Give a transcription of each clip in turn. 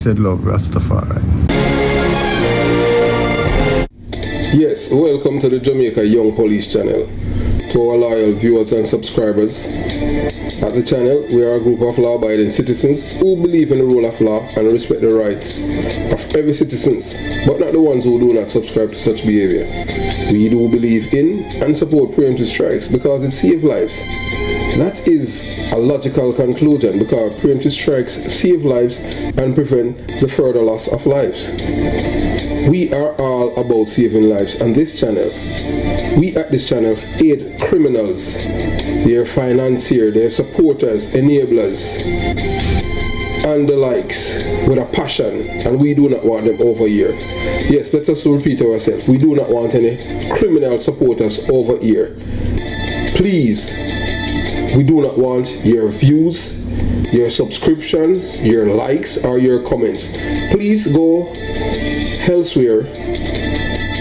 Said love Rastafari. Yes, welcome to the Jamaica Young Police channel. To our loyal viewers and subscribers, at the channel we are a group of law-abiding citizens who believe in the rule of law and respect the rights of every citizens, but not the ones who do not subscribe to such behavior. We do believe in and support preemptive strikes because it saves lives. That is a logical conclusion because preemptive strikes save lives and prevent the further loss of lives. We are all about saving lives on this channel. We at this channel aid criminals, their financiers, their supporters, enablers, and the likes with a passion, and we do not want them over here. Yes, let us repeat ourselves. We do not want any criminal supporters over here. Please, we do not want your views, your subscriptions, your likes, or your comments. Please go elsewhere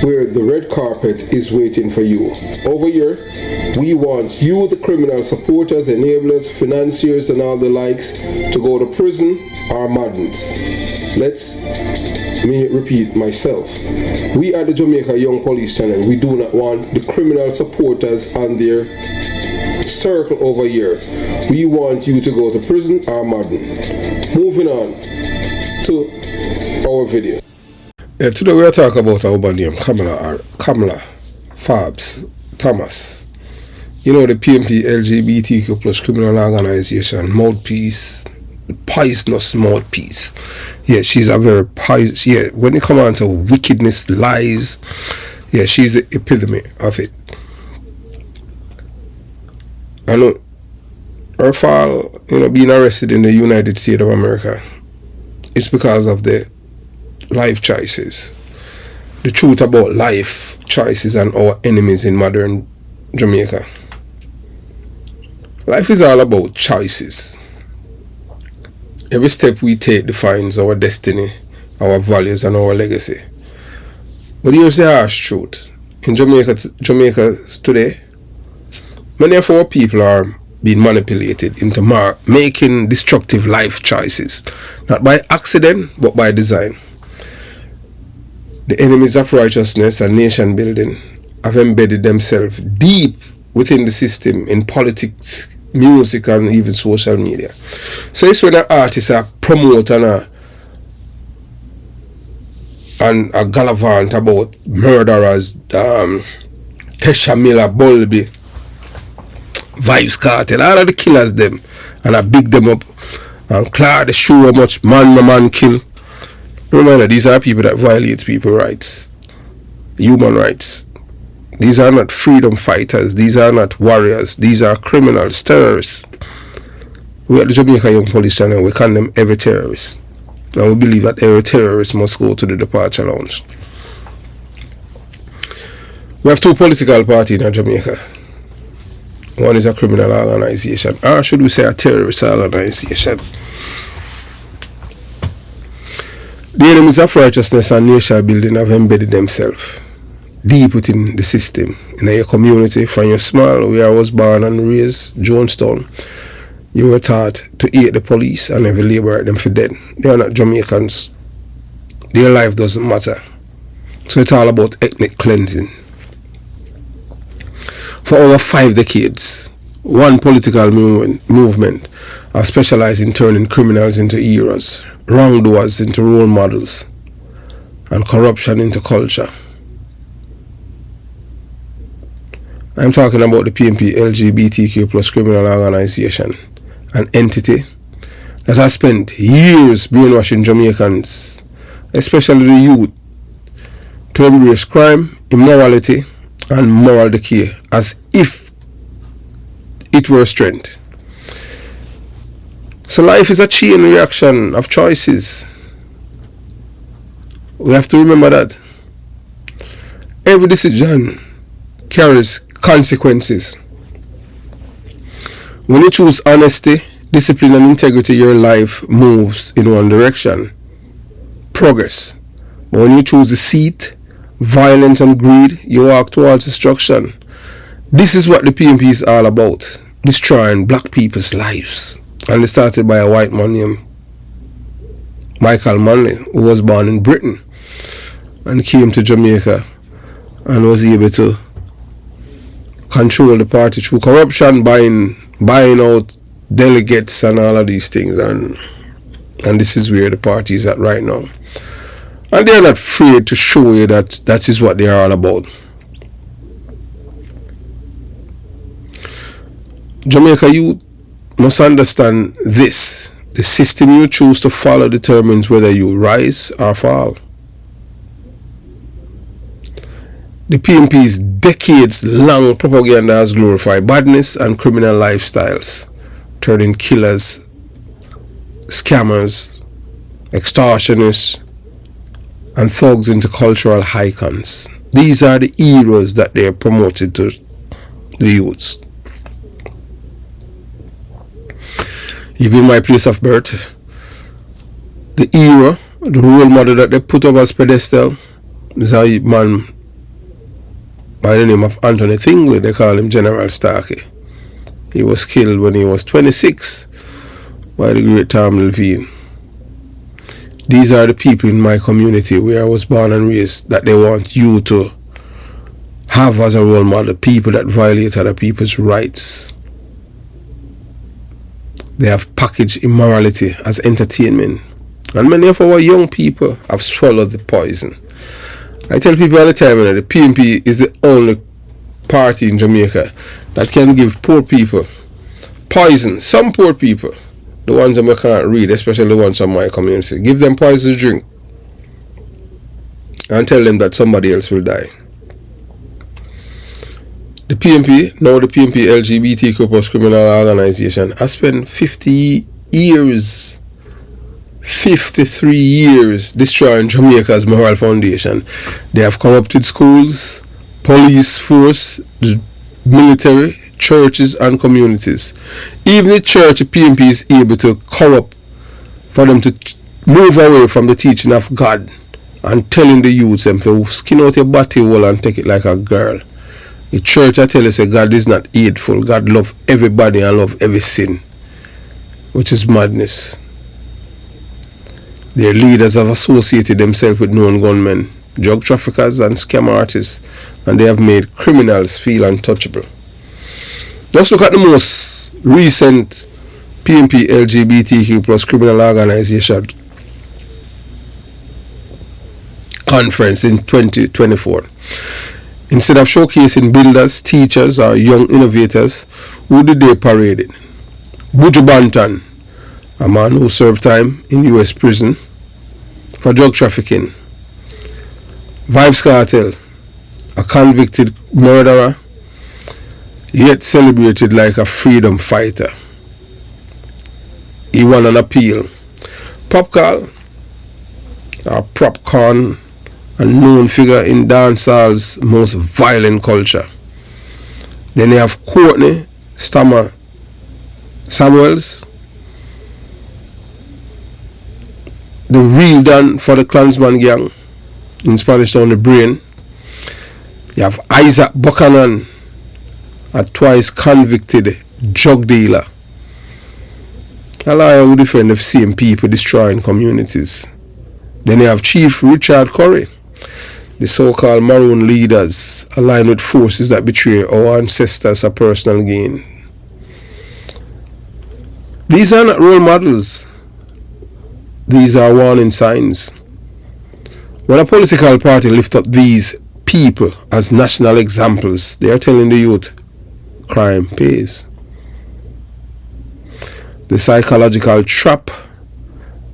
where the red carpet is waiting for you. Over here, we want you, the criminal supporters, enablers, financiers, and all the likes, to go to prison or madness. Let me repeat myself. We at the Jamaica Young Police channel, we do not want the criminal supporters on their circle over here. We want you to go to prison or madden. Moving on to our video. Today we are talking about a woman named Kamla Forbes Thomas. You know, the PNPLGBTQ Criminal Organization mouthpiece, poisonous mouthpiece. Yeah, she's a very poisonous. Yeah, when it comes on to wickedness, lies, yeah, she's the epitome of it. I know her fall, being arrested in the United States of America, it's because of the life choices. The truth about life choices and our enemies in modern Jamaica. Life is all about choices. Every step we take defines our destiny, our values, and our legacy. But here's the harsh truth. In Jamaica today, many of our people are being manipulated into making destructive life choices, not by accident, but by design. The enemies of righteousness and nation building have embedded themselves deep within the system in politics, music, and even social media. So it's when an artist promote and a gallivant about murderers, Tesha Miller, Bulby, Vibes Cartel, all of the killers them, and I big them up and clear the show how much man kill. Remember, these are people that violate people's rights, human rights. These are not freedom fighters. These are not warriors. These are criminals, terrorists. We at the Jamaica Young Police channel, we condemn every terrorist. And we believe that every terrorist must go to the departure lounge. We have two political parties in Jamaica. One is a criminal organization, or should we say a terrorist organization. The enemies of righteousness and nation building have embedded themselves deep within the system. In your community, from your small, where I was born and raised, Jonestown, you were taught to hate the police and never liberate them for dead. They are not Jamaicans. Their life doesn't matter. So it's all about ethnic cleansing. For over 5 decades, one political movement have specialized in turning criminals into heroes, wrongdoers into role models, and corruption into culture. I'm talking about the PNPLGBTQ Criminal Organization, an entity that has spent years brainwashing Jamaicans, especially the youth, to embrace crime, immorality, and moral decay as if it were strength. So life is a chain reaction of choices. We have to remember that every decision carries consequences. When you choose honesty, discipline, and integrity, your life moves in one direction, progress. But when you choose deceit, violence, and greed, you walk towards destruction. This is what the PNP is all about, destroying black people's lives. And it started by a white man named Michael Manley, who was born in Britain and came to Jamaica and was able to control the party through corruption, buying out delegates and all of these things, and this is where the party is at right now. And they're not afraid to show you that is what they are all about. Jamaica youth must understand this. The system you choose to follow determines whether you rise or fall. The PNP's decades-long propaganda has glorified badness and criminal lifestyles, turning killers, scammers, extortionists, and thugs into cultural icons. These are the heroes that they are promoted to the youths. Even my place of birth, the hero, the role model that they put up as pedestal is a man by the name of Anthony Thingley. They call him General Starkey. He was killed when he was 26 by the great Tom Levine. These are the people in my community where I was born and raised that they want you to have as a role model, people that violate other people's rights. They have packaged immorality as entertainment. And many of our young people have swallowed the poison. I tell people all the time that the PNP is the only party in Jamaica that can give poor people poison. Some poor people, the ones that we can't read, especially the ones from my community, give them poison to drink and tell them that somebody else will die. The PNP, now the PNPLGBTQ Criminal Organization, has spent 53 years destroying Jamaica's moral foundation. They have corrupted schools, police force, the military, churches and communities. Even the church, the PNP is able to corrupt for them to move away from the teaching of God and telling the youths them to skin out your body wall and take it like a girl. The church, I tell you, say God is not hateful. God love everybody and love every sin, which is madness. Their leaders have associated themselves with known gunmen, drug traffickers and scam artists, and they have made criminals feel untouchable. Just look at the most recent PNP LGBTQ Criminal Organization conference in 2024. Instead of showcasing builders, teachers or young innovators, who did they parade in? Buju Banton, a man who served time in US prison for drug trafficking. Vybz Kartel, a convicted murderer, yet celebrated like a freedom fighter. He won an appeal. Popcorn, a known figure in dancehall's most violent culture. Then they have Courtney Samuels, the real Don for the Klansman gang, in Spanish Town, the Brain. You have Isaac Buchanan, a twice convicted drug dealer. A liar who defend the same people destroying communities. Then you have Chief Richard Curry, the so-called maroon leaders aligned with forces that betray our ancestors for personal gain. These are not role models. These are warning signs. When a political party lifts up these people as national examples, they are telling the youth, crime pays. The psychological trap.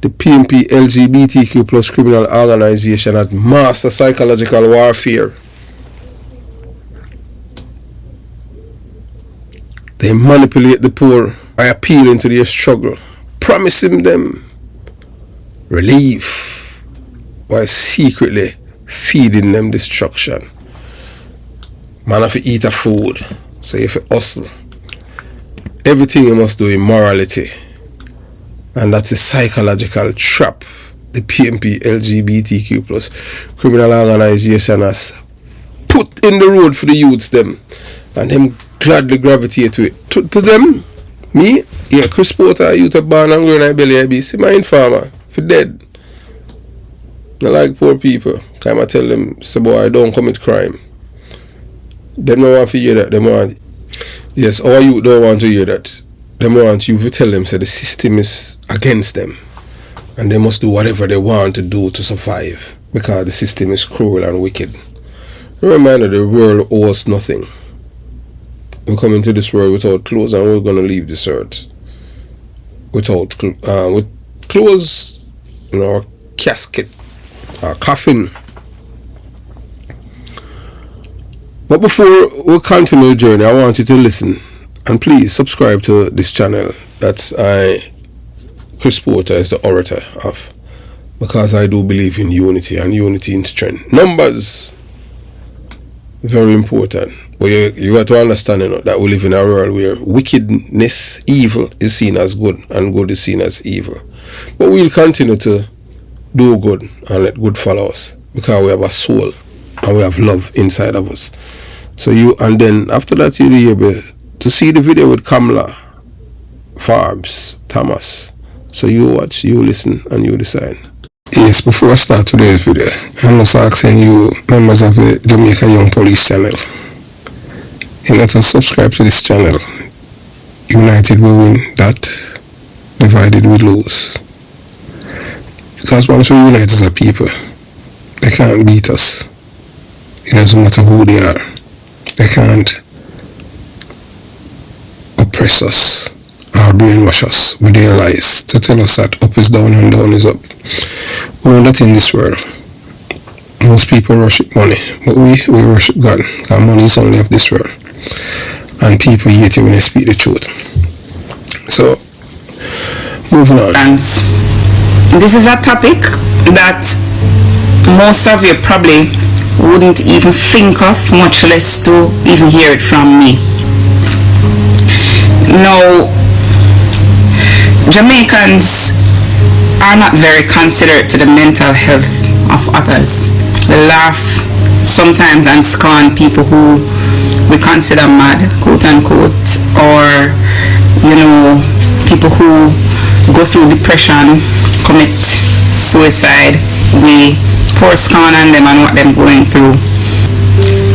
The PNP LGBTQ Criminal Organization has mastered psychological warfare. They manipulate the poor by appealing to their struggle, promising them relief while secretly feeding them destruction. Man have to eat a food, so you have to hustle. Everything you must do in morality. And that's a psychological trap the PNP LGBTQ Criminal Organization has put in the road for the youths them, and them gladly gravitate to it. To them, me, yeah, Chris Porter, youth of born and grown in belly, I be see my informer for dead. Not like poor people. Time I tell them, say boy, don't commit crime. Them don't want to hear that. Them want, yes, our youth don't want to hear that. Them want you to tell them, say the system is against them. And they must do whatever they want to do to survive. Because the system is cruel and wicked. Remember, the world owes nothing. We come into this world without clothes, and we're going to leave this earth without with clothes, you know, or casket, or coffin. But before we continue the journey, I want you to listen, and please subscribe to this channel that Chris Porter is the orator of, because I do believe in unity, and unity in strength. Numbers, very important. But you got to understand, you know, that we live in a world where wickedness, evil is seen as good, and good is seen as evil. But we'll continue to do good and let good follow us, because we have a soul and we have love inside of us. So and then after that, you'll be able to see the video with Kamla Forbes Thomas. So you watch, you listen, and you decide. Yes, before I start today's video, I'm just asking you, members of the Jamaica Young Police channel, you know, to subscribe to this channel. United we win, that divided we lose. Because once we unite as a people, they can't beat us. It doesn't matter who they are. They can't oppress us or brainwash us with their lies to tell us that up is down and down is up. We know that in this world, most people worship money, but we worship God, because money is only of this world. And people hate you when they speak the truth. So, moving on. And this is a topic that most of you probably wouldn't even think of, much less to even hear it from me. Now, Jamaicans are not very considerate to the mental health of others. They laugh sometimes and scorn people who we consider mad, quote unquote, or, you know, people who go through depression, commit suicide. We pour scorn on them and what they're going through.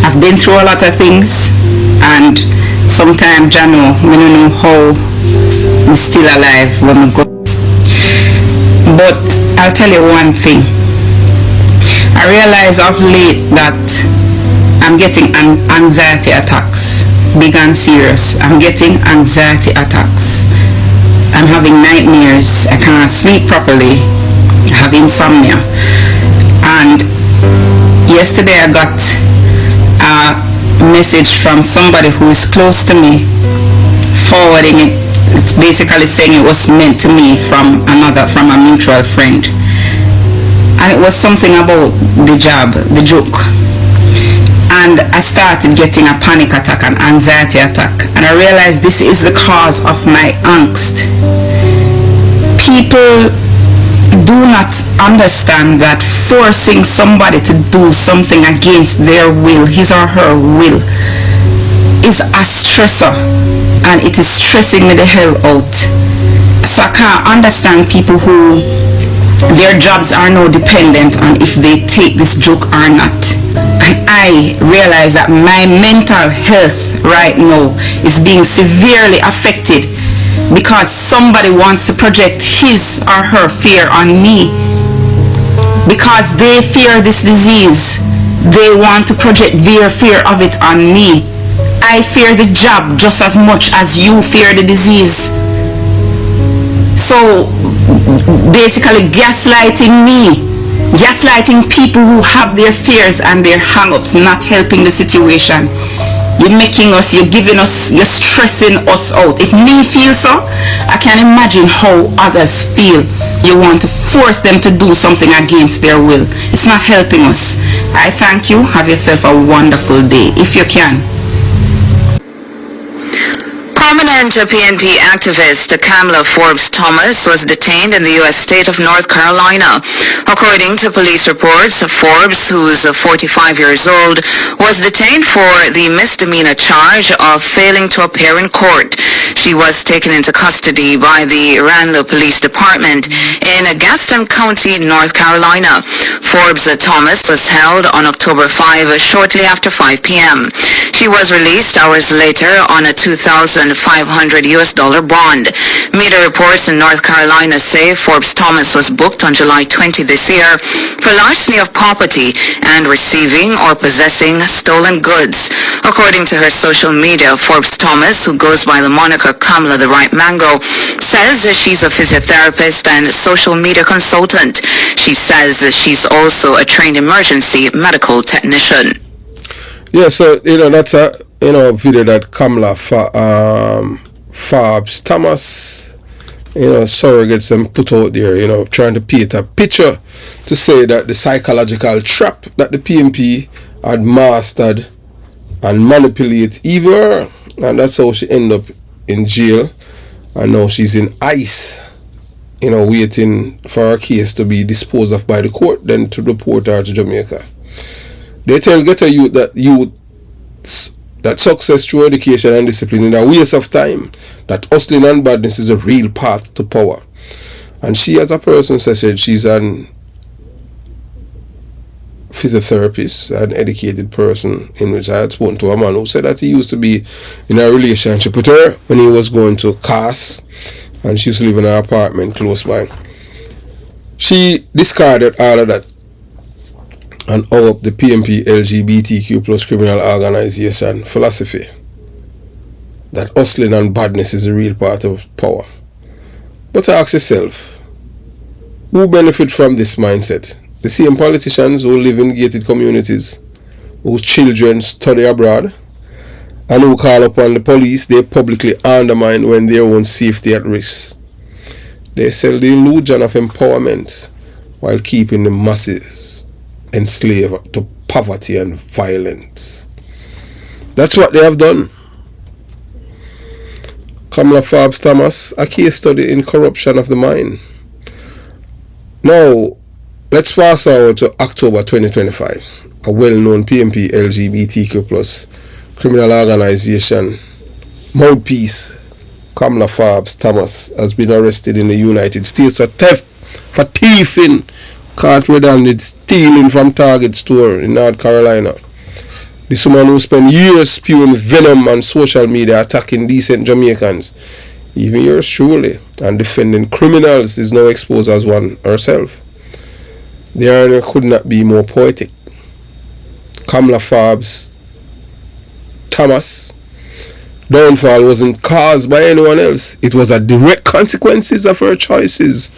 I've been through a lot of things, and sometimes I know we don't know how we're still alive when we go. But I'll tell you one thing. I realize of late that I'm getting anxiety attacks, big and serious. I'm getting anxiety attacks. I'm having nightmares. I cannot sleep properly. I have insomnia. And yesterday I got a message from somebody who is close to me, forwarding it. It's basically saying it was meant to me from a mutual friend. And it was something about the job, the joke. And I started getting a panic attack, an anxiety attack. And I realized this is the cause of my angst. People do not understand that forcing somebody to do something against their will, his or her will, is a stressor. And it is stressing me the hell out. So I can't understand people who their jobs are now dependent on if they take this joke or not. And I realize that my mental health right now is being severely affected because somebody wants to project his or her fear on me. Because they fear this disease, they want to project their fear of it on me. I fear the job just as much as you fear the disease. So basically gaslighting me, gaslighting people who have their fears and their hang-ups, not helping the situation. You're making us, you're giving us, you're stressing us out. If me feel so, I can imagine how others feel. You want to force them to do something against their will. It's not helping us. I thank you. Have yourself a wonderful day, if you can. Prominent PNP activist Kamla Forbes Thomas was detained in the U.S. state of North Carolina. According to police reports, Forbes, who's 45 years old, was detained for the misdemeanor charge of failing to appear in court. She was taken into custody by the Randall Police Department in Gaston County, North Carolina. Forbes Thomas was held on October 5 shortly after 5 p.m. She was released hours later on a $2,500 bond. Media reports in North Carolina say Forbes Thomas was booked on July 20 this year for larceny of property and receiving or possessing stolen goods. According to her social media, Forbes Thomas, who goes by the moniker Kamla the Right Mango, says she's a physiotherapist and social media consultant. She says she's also a trained emergency medical technician. Yeah, so that's a video that Kamla Forbes Thomas, surrogates them put out there, trying to paint a picture to say that the psychological trap that the PNP had mastered and manipulate even her, and that's how she ended up in jail, and now she's in ICE, waiting for her case to be disposed of by the court, then to deport her to Jamaica. They tell get a youth that success through education and discipline is a waste of time, that hustling and badness is a real path to power. And she, as a person, said she's an physiotherapist, an educated person, in which I had spoken to a man who said that he used to be in a relationship with her when he was going to CAS, and she used to live in an apartment close by. She discarded all of that and up the PNPLGBTQ Criminal Organization philosophy that hustling and badness is a real part of power. But ask yourself, who benefit from this mindset? The same politicians who live in gated communities, whose children study abroad, and who call upon the police they publicly undermine when their own safety at risk. They sell the illusion of empowerment while keeping the masses enslaved to poverty and violence. That's what they have done. Kamla Forbes Thomas, a case study in corruption of the mind. Now, let's fast forward to October 2025. A well-known PNP LGBTQ criminal organization mouthpiece, Kamla Forbes Thomas, has been arrested in the United States for thieving, caught red-handed stealing from Target store in North Carolina. This woman who spent years spewing venom on social media, attacking decent Jamaicans, even yours truly, and defending criminals, is now exposed as one herself. The irony could not be more poetic. Kamla Forbes Thomas' downfall wasn't caused by anyone else. It was a direct consequences of her choices,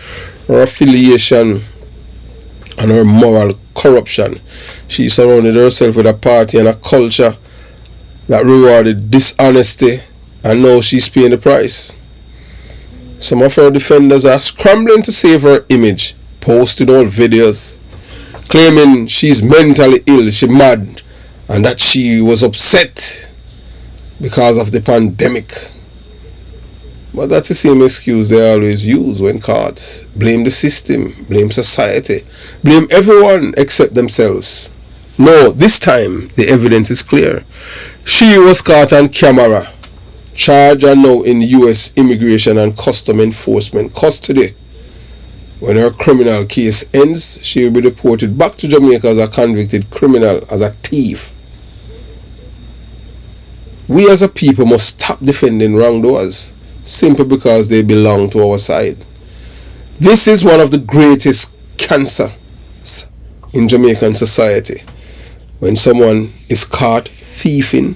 her affiliation, and her moral corruption. She surrounded herself with a party and a culture that rewarded dishonesty, and now she's paying the price. Some of her defenders are scrambling to save her image, posting old videos, claiming she's mentally ill, she's mad, and that she was upset because of the pandemic. But that's the same excuse they always use when caught. Blame the system, blame society, blame everyone except themselves. No, this time the evidence is clear. She was caught on camera, charged and now in U.S. Immigration and Custom Enforcement custody. When her criminal case ends, she will be deported back to Jamaica as a convicted criminal, as a thief. We as a people must stop defending wrongdoers simply because they belong to our side. This is one of the greatest cancers in Jamaican society. When someone is caught thieving,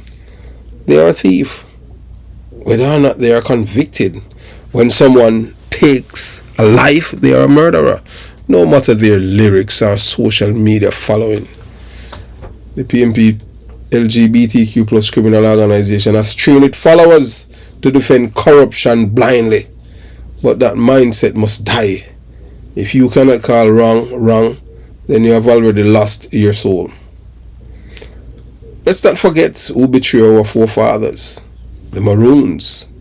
they are a thief, whether or not they are convicted. When someone takes a life, they are a murderer, no matter their lyrics or social media following. The PNP LGBTQ criminal organization has trained its followers to defend corruption blindly, but that mindset must die. If you cannot call wrong, then you have already lost your soul. Let's not forget who betrayed our forefathers, the Maroons,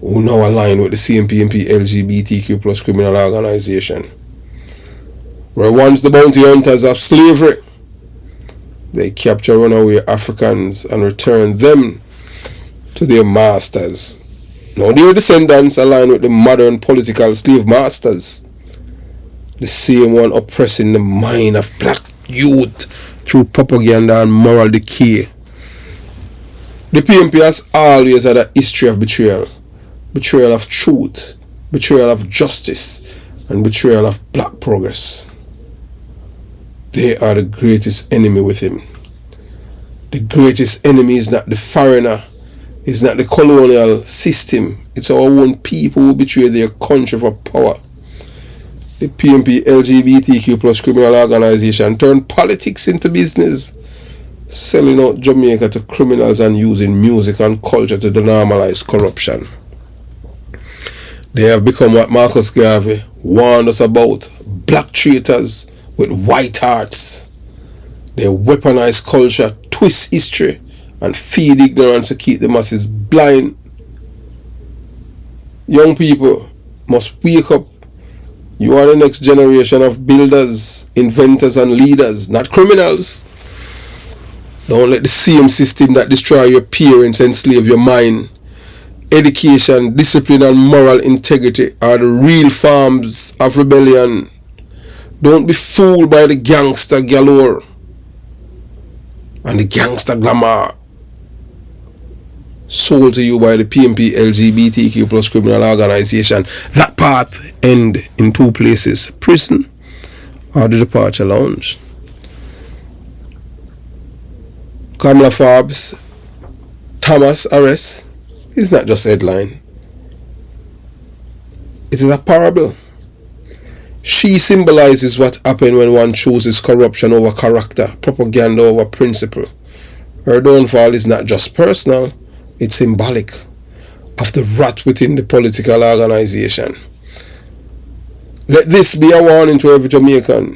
who now align with the same PNPLGBTQ plus criminal organization. Where once the bounty hunters of slavery, they capture runaway Africans and return them to their masters. Now their descendants align with the modern political slave masters, the same one oppressing the mind of black youth through propaganda and moral decay. The PNP has always had a history of betrayal. Betrayal of truth, betrayal of justice, and betrayal of black progress. They are the greatest enemy with him. The greatest enemy is not the foreigner, it's not the colonial system, it's our own people who betray their country for power. The PNP LGBTQ plus criminal organization turned politics into business, selling out Jamaica to criminals and using music and culture to denormalize corruption. They have become what Marcus Garvey warned us about, black traitors with white hearts. They weaponize culture, twist history, and feed ignorance to keep the masses blind. Young people must wake up. You are the next generation of builders, inventors, and leaders, not criminals. Don't let the same system that destroy your parents enslave your mind. Education, discipline, and moral integrity are the real forms of rebellion. Don't be fooled by the gangster galore and the gangster glamour sold to you by the PNP LGBTQ plus criminal organization. That path end in two places, prison or the departure lounge. Kamla Forbes Thomas arrest is not just a headline. It is a parable. She symbolizes what happens when one chooses corruption over character, propaganda over principle. Her downfall is not just personal, it's symbolic of the rot within the political organization. Let this be a warning to every Jamaican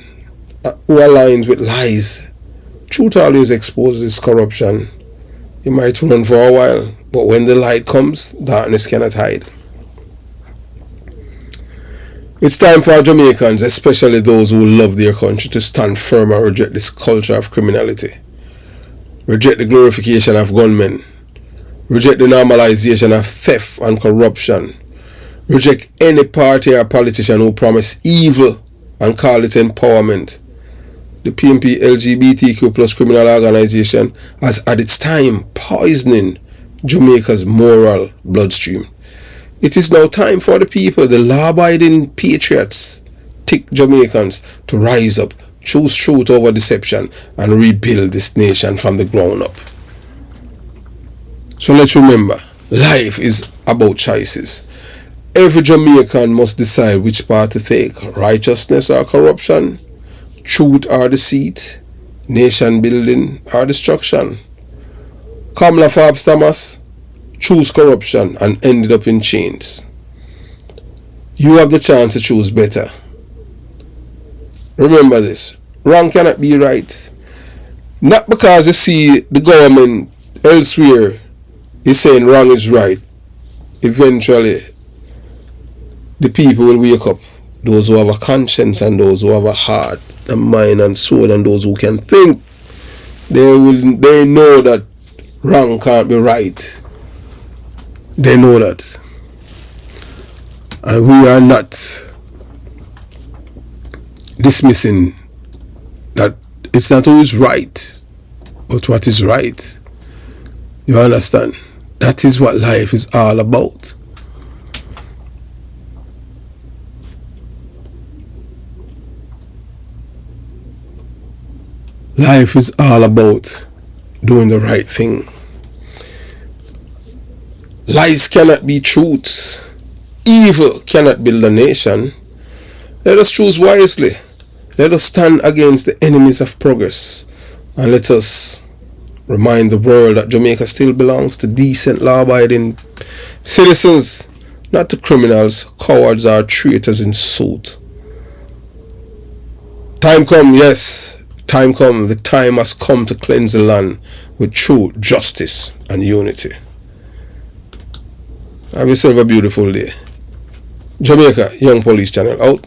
who aligns with lies. Truth always exposes corruption. You might run for a while, but when the light comes, darkness cannot hide. It's time for Jamaicans, especially those who love their country, to stand firm and reject this culture of criminality. Reject the glorification of gunmen. Reject the normalization of theft and corruption. Reject any party or politician who promise evil and call it empowerment. The PNP LGBTQ plus criminal organization has at its time poisoning Jamaica's moral bloodstream. It is now time for the people, the law-abiding patriots, thick Jamaicans, to rise up, choose truth over deception, and rebuild this nation from the ground up. So let's remember, life is about choices. Every Jamaican must decide which path to take, righteousness or corruption, truth or deceit, nation building or destruction. Kamla Forbes Thomas chose corruption and ended up in chains. You have the chance to choose better. Remember this, wrong cannot be right. Not because you see the government elsewhere is saying wrong is right. Eventually, the people will wake up. Those who have a conscience and those who have a heart and mind and soul and those who can think, they know that wrong can't be right. They know that. And we are not dismissing that it's not always right, but what is right. You understand? That is what life is all about. Life is all about doing the right thing. Lies cannot be truth. Evil cannot build a nation. Let us choose wisely. Let us stand against the enemies of progress. And let us remind the world that Jamaica still belongs to decent, law-abiding citizens, not to criminals, cowards, or traitors in suit. Time come, yes. Time come. The time has come to cleanse the land with truth, justice, and unity. Have yourself a beautiful day. Jamaica Young Police Channel out.